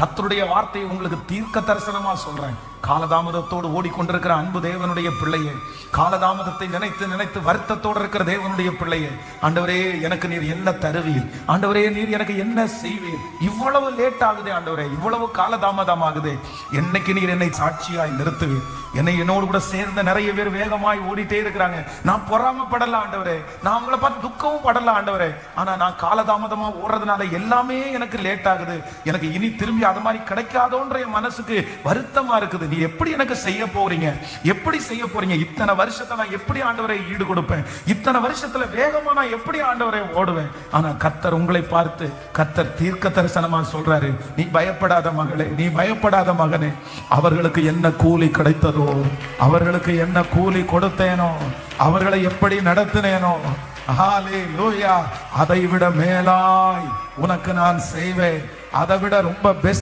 கர்த்தருடைய வார்த்தையை உங்களுக்கு தீர்க்க தரிசனமா சொல்றேன். காலதாமதத்தோடு ஓடிக்கொண்டிருக்கிற அன்பு தேவனுடைய பிள்ளையே, காலதாமதத்தை நினைத்து நினைத்து வருத்தத்தோடு இருக்கிற தேவனுடைய பிள்ளையே, ஆண்டவரே எனக்கு நீர் என்ன தருவீர், ஆண்டவரே நீர் எனக்கு என்ன செய்வீர், இவ்வளவு லேட் ஆகுதே ஆண்டவரே, இவ்வளவு காலதாமதம் ஆகுதே, என்னைக்கு நீர் என்னை சாட்சியாய் நிறுத்துவீர். என்னோடு கூட சேர்ந்த நிறைய பேர் வேகமாய் ஓடிட்டே இருக்கிறாங்க. நான் பொறாமப்படல ஆண்டவரே, நான் அவங்கள பார்த்து துக்கமும் படல ஆண்டவரே, ஆனா நான் காலதாமதமா ஓடுறதுனால எல்லாமே எனக்கு லேட் ஆகுது, எனக்கு இனி திரும்பி அது மாதிரி கிடைக்காதோன்ற என் மனசுக்கு வருத்தமா இருக்குது. நீ எப்படி எனக்கு செய்ய போறீங்க, எப்படி செய்ய போறீங்க, இத்தனை வருஷத்தை நான் எப்படி ஆண்டவரை ஈடு கொடுப்பேன், இத்தனை வருஷத்துல வேகமா நான் எப்படி ஆண்டவரை ஓடுவேன். ஆனா கர்த்தர் உங்களை பார்த்து கர்த்தர் தீர்க்க தரிசனமா சொல்றாரு, நீ பயப்படாத மகளே, நீ பயப்படாத மகனே, அவர்களுக்கு என்ன கூலி கிடைத்ததோ, அவர்களுக்கு என்ன கூலி கொடுத்தேனோ, அவர்களை எப்படி நடத்தினேனோ, ஹல்லேலூயா, அதை விட மேலாய் உனக்கு நான் செய்வேன், அதை விட ரொம்ப பெஸ்ட்